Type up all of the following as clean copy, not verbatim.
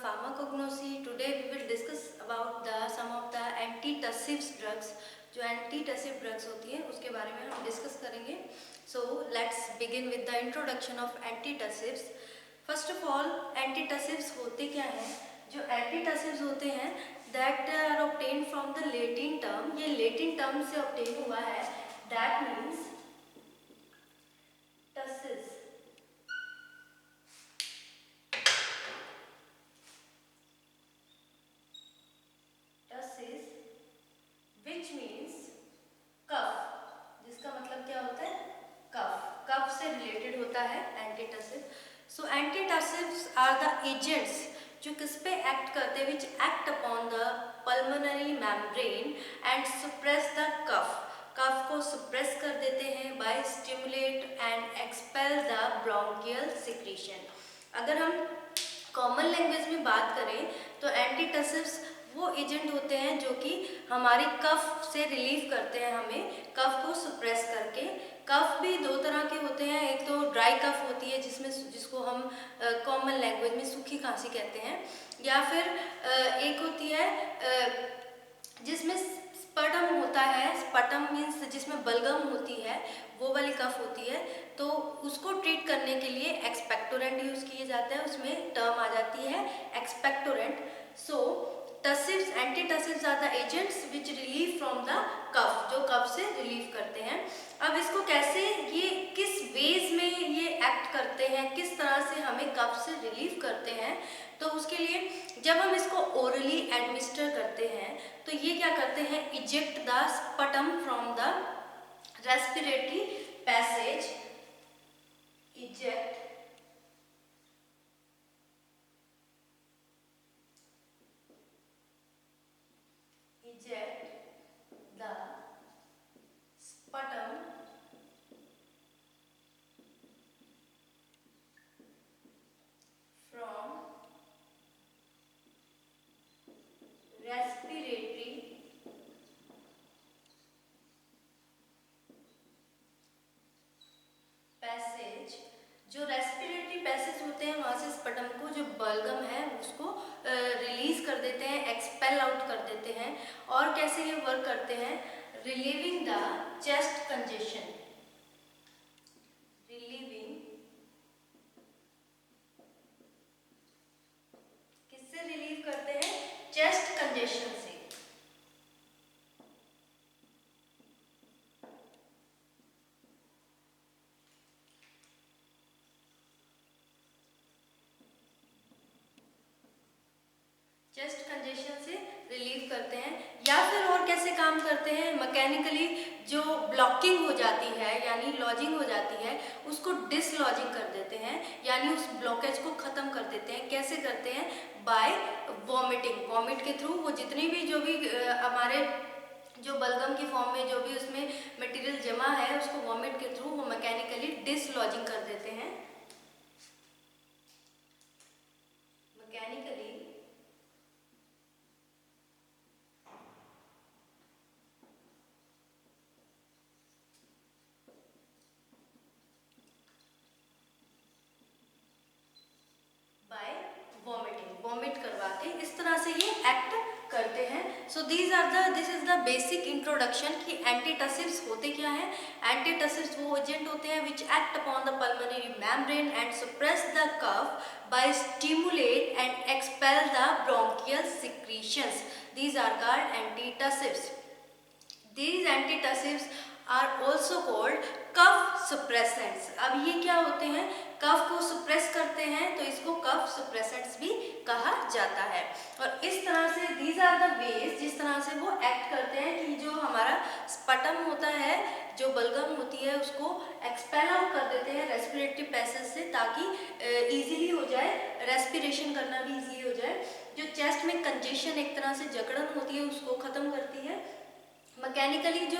pharmacognosy. Today we will discuss about some of the antitussive drugs. जो antitussive drugs होती है उसके बारे में हम डिस्कस करेंगे. So let's begin with the introduction of antitussives. First of all, antitussives होते क्या हैं? जो antitussives होते हैं that are obtained from the Latin term. ये Latin term से obtain हुआ है. That means tussis. Which means कफ, जिसका मतलब क्या होता है? कफ. कफ से रिलेटेड होता है antitussive. So antitussives are the agents जो किस पे एक्ट करते हैं, which act upon the pulmonary membrane and suppress the cough. Cough को सप्रेस कर देते हैं by stimulate and expel the bronchial secretion. अगर हम कॉमन लैंग्वेज में बात करें तो एंटीटसिव्स वो एजेंट होते हैं जो कि हमारी कफ से रिलीफ करते हैं, हमें कफ को सप्रेस करके. कफ भी दो तरह के होते हैं. एक तो ड्राई कफ होती है जिसको हम कॉमन लैंग्वेज में सूखी खांसी कहते हैं, या फिर एक होती है जिसमें स्पटम होता है. स्पटम मीन्स जिसमें बलगम होती है, वो वाली कफ होती है. तो उसको ट्रीट करने के लिए एक्सपेक्टोरेंट यूज किए जाते हैं. उसमें टर्म आ जाती है expectorant. So tussives, antitussives are the agents which relieve from the cough, जो कफ से रिलीव करते हैं. अब इसको कैसे, ये किस वेज में ये एक्ट करते हैं, किस तरह से हमें कफ से रिलीव करते हैं, तो उसके लिए जब हम इसको ओरली एडमिनिस्टर करते हैं तो ये क्या करते हैं, eject the sputum from the respiratory passage. इजेक्ट the sputum from respiratory passage. जो रेस्पिरेटरी पैसेज होते हैं वहाँ से स्पटम को, जो बलगम है उसको रिलीज कर देते हैं, एक्सपेल आउट कर देते हैं. और कैसे ये वर्क करते हैं, relieving the chest congestion. Relieving, किससे रिलीव करते हैं, चेस्ट कंजेशन से. चेस्ट कंजेशन से रिलीव करते हैं. या फिर और कैसे काम करते हैं, मैकेनिकली जो ब्लॉकिंग हो जाती है यानी लॉजिंग हो जाती है उसको डिसलॉजिंग कर देते हैं, यानी उस ब्लॉकेज को ख़त्म कर देते हैं. कैसे करते हैं, बाय वॉमिटिंग. वॉमिट के थ्रू वो जितनी भी जो भी हमारे जो बलगम की फॉर्म में जो भी उसमें मटेरियल जमा है उसको वॉमिट के थ्रू वो मैकेनिकली डिसलॉजिंग कर देते हैं. मैकेनिकली वॉमिट करवा के इस तरह से ये एक्ट करते हैं. So this is the basic introduction कि एंटीटसिव्स होते क्या हैं. एंटीटसिव्स वो एजेंट होते हैं which act upon the pulmonary membrane and suppress the cough by stimulate and expel the bronchial secretions. These are called antitussives. These antitussives are also called cough suppressants. अब ये क्या होते हैं, कफ को सप्रेस करते हैं तो इसको कफ सप्रेसेंट्स भी कहा जाता है. और इस तरह से these are the ways जिस तरह से वो एक्ट करते हैं कि जो हमारा स्पटम होता है, जो बलगम होती है उसको एक्सपेल आउट कर देते हैं रेस्पिरेटरी पैसेज से, ताकि इजीली हो जाए, रेस्पिरेशन करना भी इजीली हो जाए. जो चेस्ट में कंजेशन एक तरह से जकड़न होती है उसको ख़त्म करती है. मैकेनिकली जो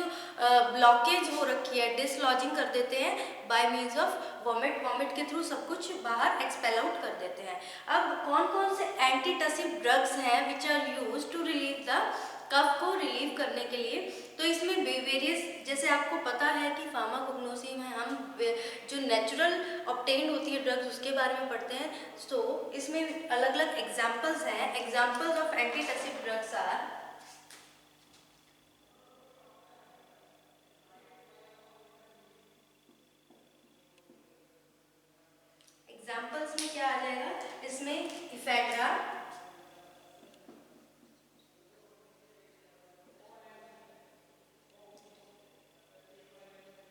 ब्लॉकेज हो रखी है डिसलॉजिंग कर देते हैं bye means of vomit. Vomit के थ्रू सब कुछ बाहर एक्सपेल आउट कर देते हैं. अब कौन कौन से एंटीटसिव ड्रग्स हैं which are use to relieve the cough को रिलीव करने के लिए। तो इसमें वेरियस, जैसे आपको पता है कि फार्माकोग्नोसी में हम जो नेचुरल ऑब्टेन होती है ड्रग्स उसके बारे में पढ़ते हैं। तो इसमें अलग अलग एग्जाम्पल्स हैं। Examples of antitussive drugs are, examples में क्या आ जाएगा, इसमें ephedra,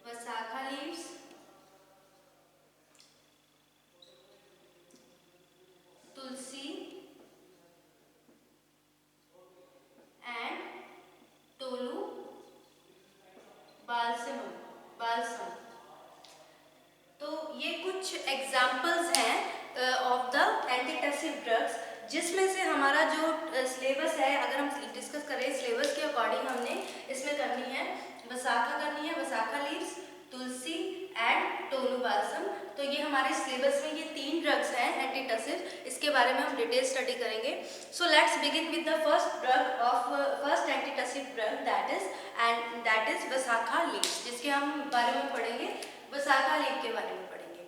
Vasaka leaves, tulsi and tolu balsam. तो ये कुछ एग्जाम्पल्स हैं ऑफ द एंटीटसिव ड्रग्स, जिसमें से हमारा जो सिलेबस है, अगर हम डिस्कस करें सिलेबस के अकॉर्डिंग, हमने इसमें करनी है वसाखा करनी है, Vasaka leaves, tulsi and tolu balsam. तो ये हमारे सिलेबस में ये 3 ड्रग्स हैं एंटीटसिव, इसके बारे में हम डिटेल स्टडी करेंगे। So let's begin with the first drug of first antitussive drug, that is Vasaka leaves, जिसके हम बारे में पढ़ेंगे, वसाखा लीव के बारे में पढ़ेंगे।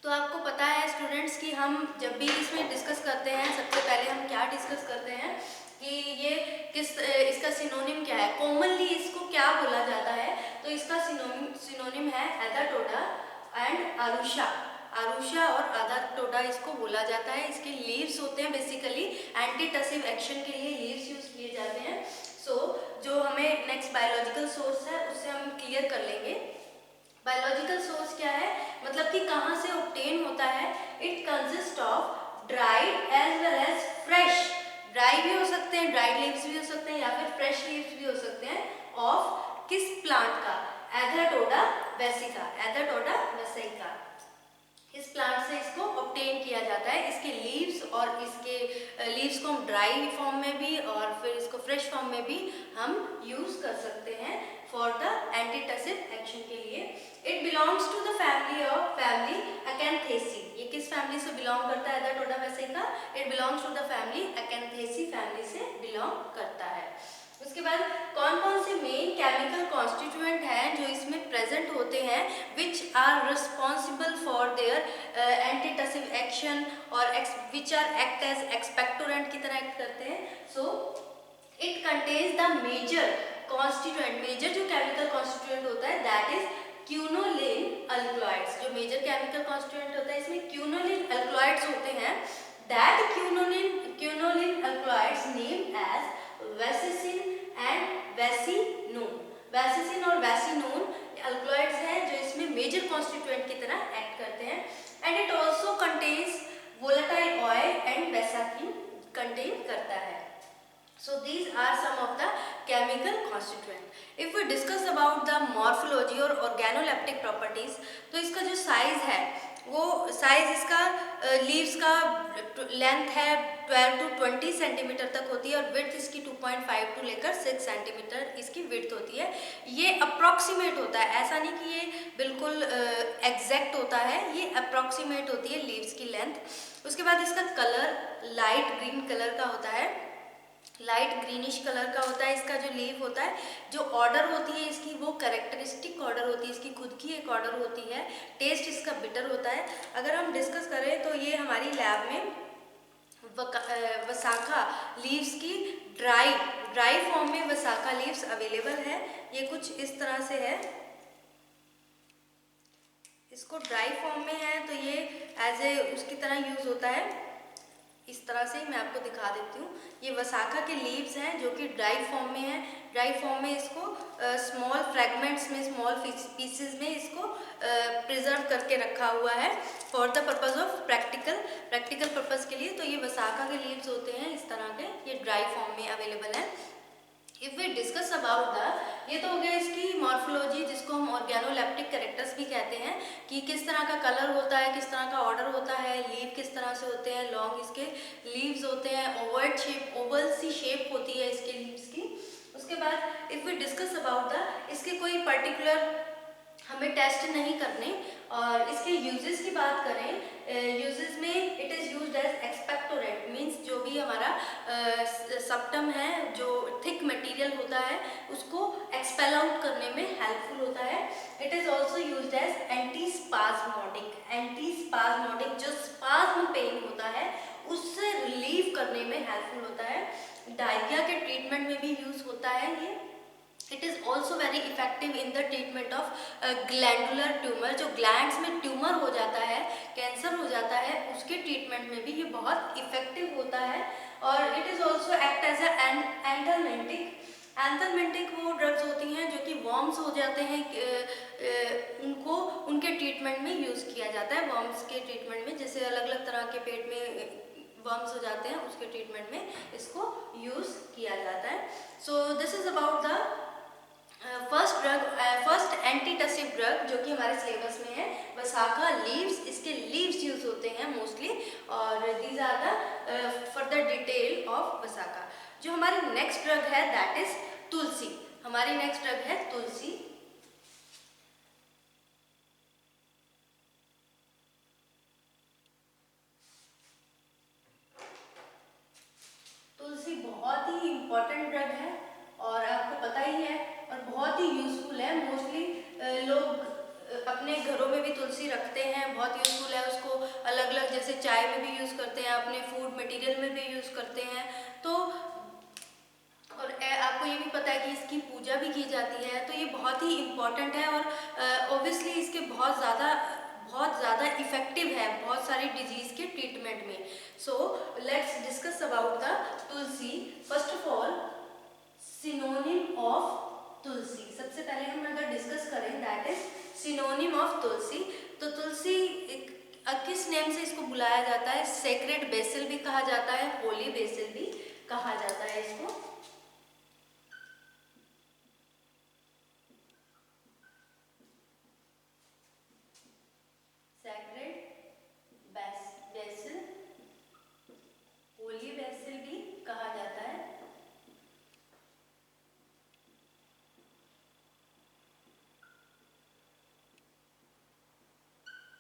तो आपको पता है स्टूडेंट्स कि हम जब भी इसमें डिस्कस करते हैं, सबसे पहले हम क्या डिस्कस करते हैं कि ये इसका सिनोनिम क्या है, कॉमनली इसको क्या बोला जाता है। तो इसका सिनोनिम है एदाटोडा एंड आरुषा। आरुषा और एदाटोडा इसको बोला जाता है। इसके लीव्स होते हैं, बेसिकली एंटीटसिव एक्शन के लिए लीव्स यूज किए जाते हैं। सो जो हमें नेक्स्ट बायोलॉजिकल सोर्स है उससे हम क्लियर कर लेंगे। बायोलॉजिकल सोर्स क्या है, मतलब कि कहाँ से ऑब्टेन होता है। It consist of dried as well as fresh, dry भी हो सकते हैं, ड्राइड लीव्स भी हो सकते हैं, या फिर फ्रेश लीव्स भी हो सकते हैं, ऑफ किस प्लांट का, एदाटोडा वेसिका, एदाटोडा वेसिका। इस प्लांट से इसको ऑब्टेन किया जाता है। इसके लीव्स और इसके लीव्स को हम ड्राई फॉर्म में भी और फिर इसको फ्रेश फॉर्म में भी हम यूज कर सकते हैं फॉर द एंटीटसिव एक्शन के लिए। It belongs to the family Acanthaceae. ये किस फैमिली से बिलोंग करता है Adhatoda vasica? It belongs to the family Acanthaceae family से बिलोंग करता है। उसके बाद कौन कौन से मेन केमिकल कॉन्स्टिट्यूएंट हैं जो इसमें प्रेजेंट होते हैं, which are responsible for their antitussive action और which are act as expectorant की तरह एक्ट करते हैं। So it contains the major constituent, major जो केमिकल कॉन्स्टिट्यूएंट होता है दैट इज क्यूनोलिन अल्कलॉइड्स। जो मेजर केमिकल कॉन्स्टिट्यूएंट होता है इसमें क्यूनोलिन अल्कलॉइड्स होते हैं। That quinoline alkaloids name as vasicine and vasicinone. Vasicine और वेसिनोन अल्कलॉइड्स हैं जो इसमें मेजर कॉन्स्टिट्यूएंट की तरह एक्ट करते हैं। And it also contains volatile oil and vasakin contain करता है। So these are some of the chemical constituent. If we discuss about the morphology और organoleptic properties, तो इसका जो साइज है वो साइज इसका लीव्स का लेंथ है 12 to 20 सेंटीमीटर तक होती है और विड्थ इसकी 2.5 to लेकर 6 सेंटीमीटर इसकी विड्थ होती है। ये अप्रॉक्सीमेट होता है, ऐसा नहीं कि ये बिल्कुल एग्जैक्ट होता है, ये अप्रॉक्सीमेट होती है लीव्स की लेंथ। उसके बाद इसका कलर लाइट ग्रीन कलर का होता है, लाइट ग्रीनिश कलर का होता है इसका जो लीव होता है। जो ऑर्डर होती है इसकी वो कैरेक्टरिस्टिक ऑर्डर होती है, इसकी खुद की एक ऑर्डर होती है। टेस्ट इसका बिटर होता है। अगर हम डिस्कस करें तो ये हमारी लैब में वसाखा लीव्स की ड्राई फॉर्म में वसाखा लीव्स अवेलेबल है। ये कुछ इस तरह से है, इसको ड्राई फॉर्म में है तो ये एज ए उसकी तरह यूज होता है। इस तरह से मैं आपको दिखा देती हूँ। ये वसाखा के लीव्स हैं जो कि ड्राई फॉर्म में है। ड्राई फॉर्म में इसको स्मॉल फ्रैगमेंट्स में, स्मॉल पीसेस में इसको प्रिजर्व करके रखा हुआ है for the purpose of practical purpose के लिए। तो ये वसाखा के लीव्स होते हैं इस तरह के, ये ड्राई फॉर्म में अवेलेबल है। If we discuss about the, ये तो हो गया इसकी मॉर्फोलॉजी जिसको हम ऑर्गेनोलेप्टिक कैरेक्टर्स भी कहते हैं कि किस तरह का कलर होता है, किस तरह का ऑर्डर होता है, लीव किस तरह से होते हैं, लॉन्ग इसके लीव्स होते हैं, ओवल शेप, ओवल सी शेप होती है इसके लीव्स की। उसके बाद if we discuss about the, इसके कोई पर्टिकुलर हमें टेस्ट नहीं करने। और इसके यूजेस की बात करें, यूजेस में it is used as expectorant, means जो भी हमारा सप्टम है, जो थिक मटेरियल होता है उसको एक्सपेल आउट करने में हेल्पफुल होता है। It is also used as antispasmodic, antispasmodic जो स्पाज्म पेन होता है उससे रिलीव करने में हेल्पफुल होता है। डायरिया के ट्रीटमेंट में भी यूज होता है ये। It is also very effective in the treatment of glandular tumour, जो ग्लैंड्स में ट्यूमर हो जाता है, कैंसर हो जाता है, उसके ट्रीटमेंट में भी ये बहुत इफेक्टिव होता है। और it is also act as an anthelmintic. Anthelmintic वो ड्रग्स होती हैं जो कि वॉर्म्स हो जाते हैं, उनको उनके ट्रीटमेंट में यूज़ किया जाता है। वॉर्म्स के ट्रीटमेंट में, जैसे अलग अलग तरह के पेट में वर्म्स हो जाते हैं, उसके ट्रीटमेंट में इसको यूज़ किया जाता है। So this is about the first antitussive drug जो कि हमारे सिलेबस में है, वसाखा लीव्स। इसके लीव्स यूज होते हैं मोस्टली, और these are the further detail of Vasaka. जो हमारी नेक्स्ट ड्रग है दैट इज तुलसी। हमारी नेक्स्ट ड्रग है तुलसी। तुलसी बहुत ही इम्पोर्टेंट ड्रग है और आपको पता ही है, और बहुत ही यूजफुल है। मोस्टली लोग अपने घरों में भी तुलसी रखते हैं, बहुत यूजफुल है। उसको अलग अलग, जैसे चाय में भी यूज़ करते हैं, अपने फूड मटेरियल में भी यूज़ करते हैं। तो और आपको ये भी पता है कि इसकी पूजा भी की जाती है, तो ये बहुत ही इम्पॉर्टेंट है। और ऑब्वियसली इसके बहुत ज़्यादा इफेक्टिव है बहुत सारी डिजीज़ के ट्रीटमेंट में। So let's discuss about the tulsi. First of all, synonym of tulsi. सबसे पहले हम अगर डिस्कस करें that is synonym of tulsi. तो तुलसी किस नेम से इसको बुलाया जाता है? सेक्रेड बेसिल भी कहा जाता है, होली बेसिल भी कहा जाता है इसको। बेसिल, होली बेसिल भी कहा जाता है।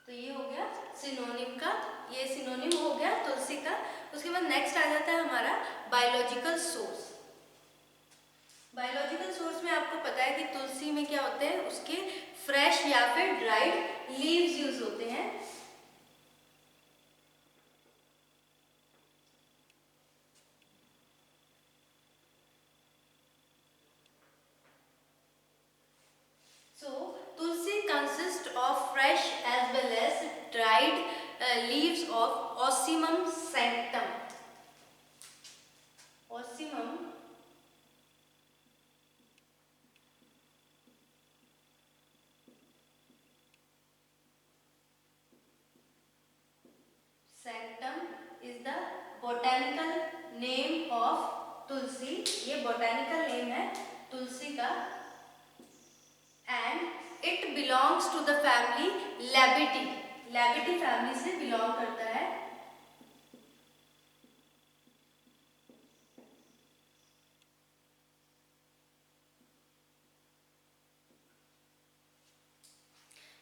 तो ये हो गया सिनोनिम का, ये सिनोनिम हो गया तुलसी का। उसके बाद नेक्स्ट आ जाता है हमारा बायोलॉजिकल सोर्स। बायोलॉजिकल सोर्स में आपको पता है कि तुलसी में क्या होते हैं, उसके फ्रेश या फिर ड्राइड लीव्स यूज होते हैं। Tulsi consists of fresh as well as dried leaves of Ocimum sanctum. Ocimum sanctum is the botanical name of Tulsi. ये botanical name है तुलसी का। And it belongs to the family Labidae. Labidae family से belong करता है।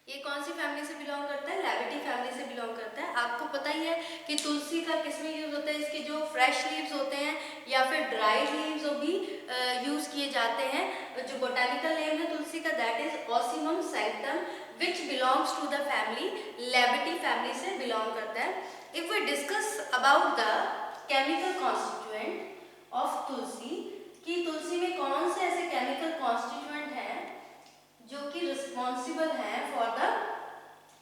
ये कौन सी family से बिलोंग करता है? लैबिडी फैमिली से बिलोंग करता है। आपको पता ही है कि तुलसी का किसमें यूज होता है, इसके जो फ्रेश लीव्स होते हैं या फिर ड्राई लीव्स वो भी यूज किए जाते हैं। जो बोटानिकल नेम है तुलसी का that is Ocimum sanctum which belongs to the family Labiatae family से बिलोंग करता है। If we discuss about the chemical constituent of tulsi, कि तुलसी में कौन से ऐसे केमिकल कॉन्स्टिट्यूएंट हैं जो कि रिस्पॉन्सिबल हैं फॉर द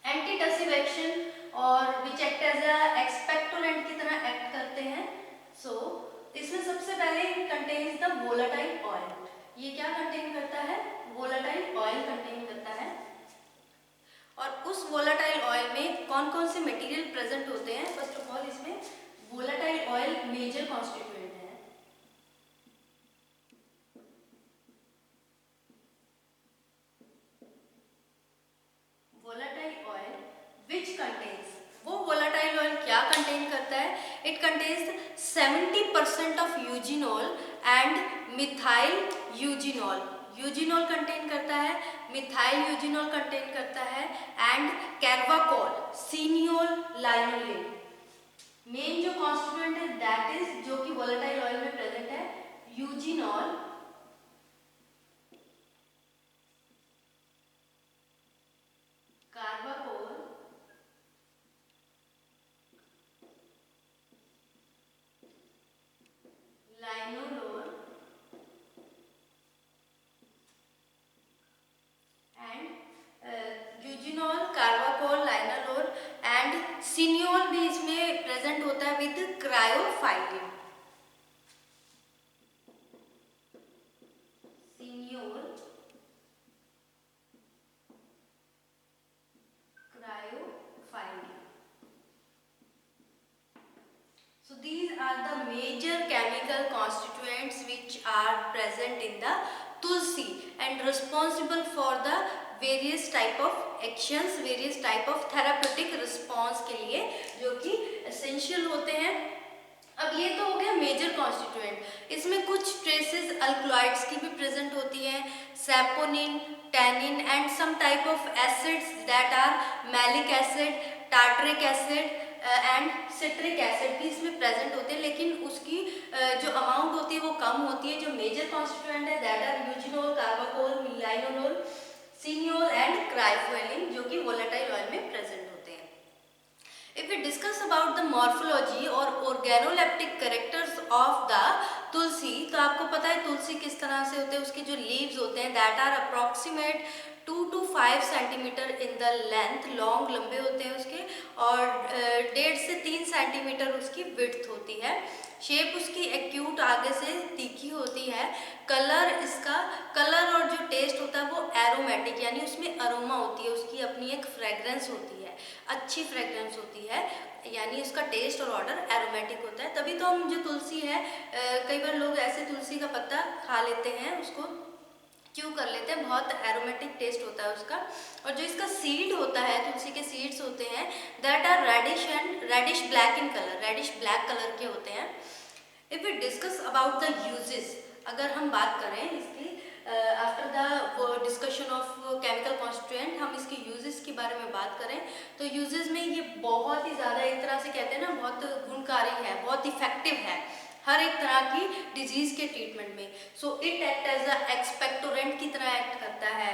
एंटीटसिव एक्शन और which act as a expectorant की तरह एक्ट करते हैं। सो इसमें सबसे पहले कंटेन्स द वोलेटाइल ऑयल। ये क्या कंटेन करता है? वोलेटाइल ऑयल कंटेन करता है। और उस वोलेटाइल ऑयल में कौन कौन से मटेरियल प्रेजेंट होते हैं? फर्स्ट ऑफ ऑल, इसमें वोलेटाइल ऑयल मेजर कॉन्स्टिट्यूएंट है। वोलेटाइल ऑयल विच कंटेन्स, वो वोलेटाइल ऑयल क्या कंटेन करता है? It contains 70% of eugenol and methyl eugenol. Eugenol contain करता है, मिथाइल यूजिनॉल कंटेन करता है and carvacrol, cineole, linolene. Main जो कॉन्स्टिट्यूएंट है दैट इज जो कि वोलेटाइल ऑयल में प्रेजेंट है, eugenol, carvacrol, linalool and eugenol, carvacrol, linalool and cineole भी इसमें प्रेजेंट होता है with caryophyllene. Cineole, caryophyllene. So these are the major chemical constituents which are present in the tulsi and responsible for the various type of actions, various type of therapeutic response के लिए जो कि essential होते हैं। अब ये तो हो गया मेजर कॉन्स्टिट्यूएंट। इसमें कुछ ट्रेसेस अल्कलॉइड्स की भी प्रेजेंट होती हैं, saponin, tannin and some type of acids that are malic acid, tartaric acid and citric acid भी इसमें प्रेजेंट होते हैं, लेकिन उसकी जो अमाउंट होती है वो कम होती है। जो मेजर कॉन्स्टिट्यूएंट है that are eugenol, carvacrol, linalool, cineole and caryophyllene जो कि वोलेटाइल ऑयल में प्रेजेंट होते हैं। If we discuss about the morphology or organoleptic characters of the तुलसी, तो आपको पता है तुलसी किस तरह से होते हैं, उसके जो लीव्स होते हैं that are approximate 2 to 5 centimetre in the length, long लंबे होते हैं उसके, और 1.5 से 3 सेंटीमीटर उसकी विड्थ होती है। शेप उसकी एक्यूट आगे से तीखी होती है। कलर इसका, कलर और जो टेस्ट होता है वो एरोमेटिक, यानी उसमें अरोमा होती है, उसकी अपनी एक फ्रेग्रेंस होती है, अच्छी फ्रेग्रेंस होती है, यानी उसका टेस्ट और ऑर्डर एरोमेटिक होता है। तभी तो हम जो तुलसी है, कई बार लोग ऐसे तुलसी का पत्ता खा लेते हैं, उसको च्यू कर लेते हैं, बहुत एरोमेटिक टेस्ट होता है उसका। और जो इसका सीड होता है, तुलसी के सीड्स होते हैं that are reddish and reddish black in colour, reddish black colour के होते हैं। If we discuss about the uses, अगर हम बात करें इसकी after the discussion of chemical constituent, हम इसके यूजेस के बारे में बात करें तो यूजेस में ये बहुत ही ज़्यादा, एक तरह से कहते हैं ना, बहुत गुणकारी है, बहुत इफेक्टिव है हर एक तरह की डिजीज के ट्रीटमेंट में। So it act as a expectorant की तरह एक्ट करता है।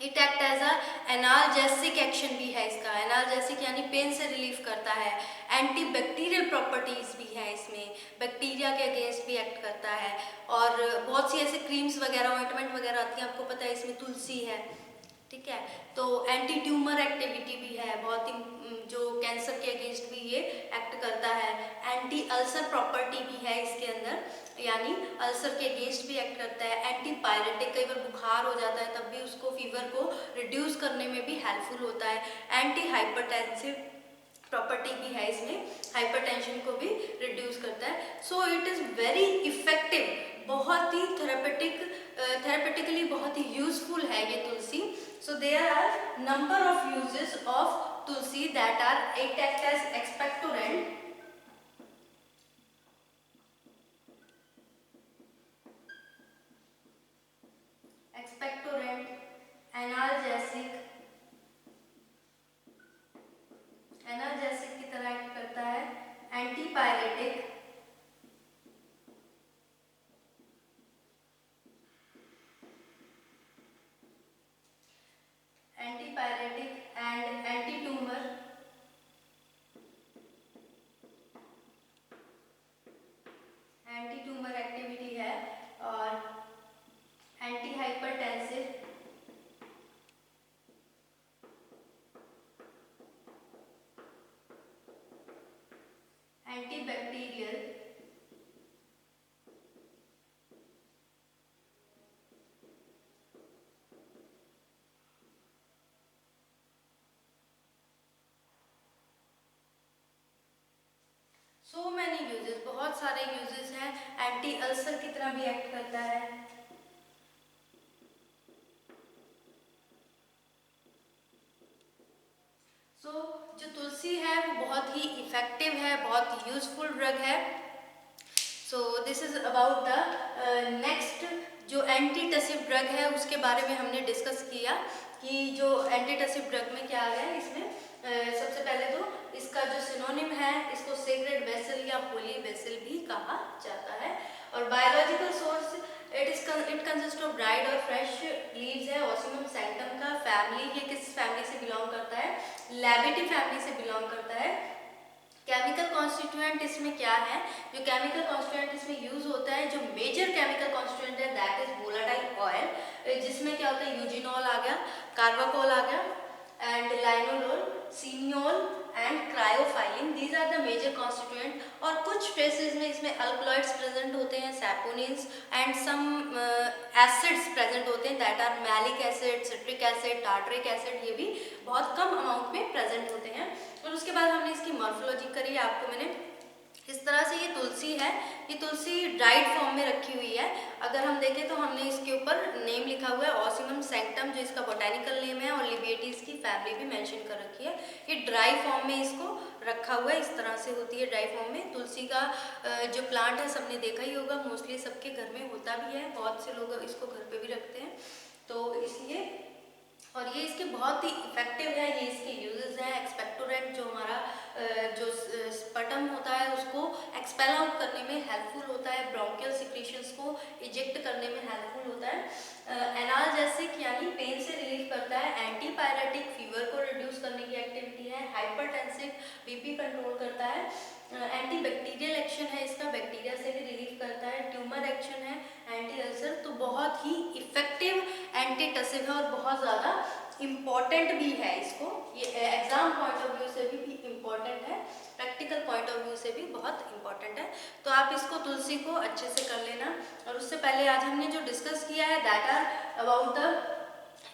It act as a analgesic action भी है इसका, एनाल्जेसिक यानी पेन से रिलीफ करता है। एंटी बैक्टीरियल प्रॉपर्टीज भी है इसमें, बैक्टीरिया के अगेंस्ट भी एक्ट करता है। और बहुत सी ऐसे क्रीम्स वगैरह, ऑइंटमेंट वगैरह आती हैं, आपको पता है इसमें तुलसी है, ठीक है। तो एंटी ट्यूमर एक्टिविटी भी है, बहुत ही जो कैंसर के अगेंस्ट भी ये एक्ट करता है। एंटी अल्सर प्रॉपर्टी भी है इसके अंदर, यानी अल्सर के अगेंस्ट भी एक्ट करता है। एंटी पायरेटिक, कई बार बुखार हो जाता है तब भी उसको, फीवर को रिड्यूस करने में भी हेल्पफुल होता है। एंटी हाइपरटेंसिव प्रॉपर्टी भी है इसमें, हाइपरटेंशन को भी रिड्यूस करता है। So it is very effective, बहुत ही थेरेपेटिकली बहुत ही यूजफुल है ये tulsi. So there are number of uses of tulsi that are, it act as expectorant, analgesic की तरह एक्ट करता है। Antipyretic, and anti tumour, anti tumour activity है। और anti hypertensive, antibacterial, so many uses, बहुत सारे यूजेस हैं। एंटी अल्सर की तरह भी एक्ट करता है। सो जो तुलसी है वो बहुत ही इफेक्टिव है, बहुत यूजफुल ड्रग है। So this is about the next जो एंटीटसिव ड्रग है उसके बारे में हमने डिस्कस किया कि जो एंटीटसिव ड्रग में क्या आ गया इसमें। सबसे पहले तो इसका जो सिनोनिम है, इसको सेक्रेड वेसल या होली वेसल भी कहा जाता है। और biological source it consist of dried और फ्रेश लीव्स है। ऑसिमम सैंक्टम का फैमिली, ये किस फैमिली से बिलोंग करता है? लैबिटी फैमिली से बिलोंग करता है। केमिकल कॉन्स्टिट्यूएंट इसमें क्या है? जो केमिकल कॉन्स्टिट्यूएंट इसमें यूज होता है, जो मेजर केमिकल कॉन्स्टिट्यूएंट है दैट इज वोलाटाइल ऑयल, जिसमें क्या होता है? यूजिनॉल आ गया, कार्बाकोल आ गया and linalool, cineole and caryophyllene, these are the major constituent. और कुछ ट्रेसेस में इसमें अल्कलॉइड्स प्रेजेंट होते हैं, saponins and some acids present होते हैं that are malic acid, citric acid, tartaric acid, ये भी बहुत कम अमाउंट में प्रेजेंट होते हैं। और उसके बाद हमने इसकी मॉर्फोलॉजी करी, आपको मैंने इस तरह से, ये तुलसी है, ये तुलसी ड्राइड फॉर्म में रखी हुई है। अगर हम देखें तो हमने इसके ऊपर नेम लिखा हुआ है ऑसिमम सैंक्टम, जो इसका बोटेनिकल नेम है, और लिबिएटीज की फैमिली भी मेंशन कर रखी है। ये ड्राई फॉर्म में इसको रखा हुआ है, इस तरह से होती है ड्राई फॉर्म में। तुलसी का जो प्लांट है सबने देखा ही होगा, मोस्टली सबके घर में होता भी है, बहुत से लोग इसको घर पे भी रखते हैं, तो इसलिए। और ये इसके बहुत ही इफेक्टिव है, ये इसके यूजेस हैं। एक्सपेक्टोरेंट, जो हमारा जो स्पटम होता है उसको एक्सपेल आउट करने में हेल्पफुल होता है, ब्रोंकियल सिक्रीशंस को इजेक्ट करने में हेल्पफुल होता है। एनाल्जेसिक यानी पेन से रिलीफ करता है, एंटीपायरेटिक फीवर को रिड्यूस करने की एक्टिविटी है, हाइपरटेंसिव बीपी कंट्रोल करता है, एंटीबैक्टीरियल एक्शन है इसका, बैक्टीरिया से भी रिलीफ करता है, ट्यूमर एक्शन है, एंटी अल्सर, तो बहुत ही इफेक्टिव एंटीटसिव है और बहुत ज़्यादा इम्पॉर्टेंट भी है। इसको ये एग्जाम पॉइंट ऑफ व्यू से भी इम्पॉर्टेंट है, प्रैक्टिकल पॉइंट ऑफ व्यू से भी बहुत इम्पॉर्टेंट है। तो आप इसको तुलसी को अच्छे से कर लेना। और उससे पहले आज हमने जो डिस्कस किया है that are about the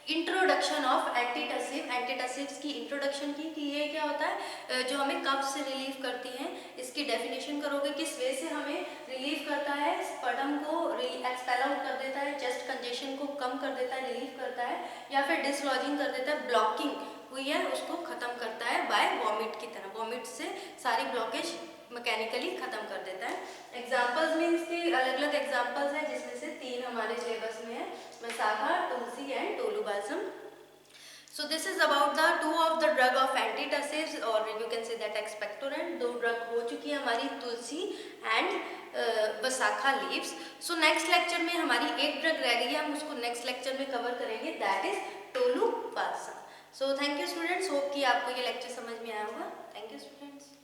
introduction of antitussive, antitussives की इंट्रोडक्शन की कि ये क्या होता है, जो हमें कफ से रिलीफ करती हैं, इसकी डेफिनेशन करोगे, किस वे से हमें रिलीफ करता है, स्पटम को एक्सपेल आउट कर देता है, चेस्ट कंजेशन को कम कर देता है, रिलीफ करता है, या फिर डिसलॉजिंग कर देता है, ब्लॉकिंग हुई है उसको खत्म करता है बाय वॉमिट की तरह, वॉमिट से सारी ब्लॉकेज मैकेनिकली खत्म कर देता है। एग्जाम्पल्स में इसके अलग अलग एग्जाम्पल्स हैं, जिसमें से 3 हमारे सिलेबस में है, वसाखा, तुलसी and टोलूबाल्सम। So this is about the 2 of the drug of antitussives, or you can say that expectorant। 2 drug हो चुकी है हमारी, tulsi and vasaka leaves. So next lecture में हमारी एक ड्रग रह गई है, हम उसको नेक्स्ट लेक्चर में कवर करेंगे, that is tolu balsam. So thank you students, hope कि आपको ये लेक्चर समझ में आया होगा। Thank you students.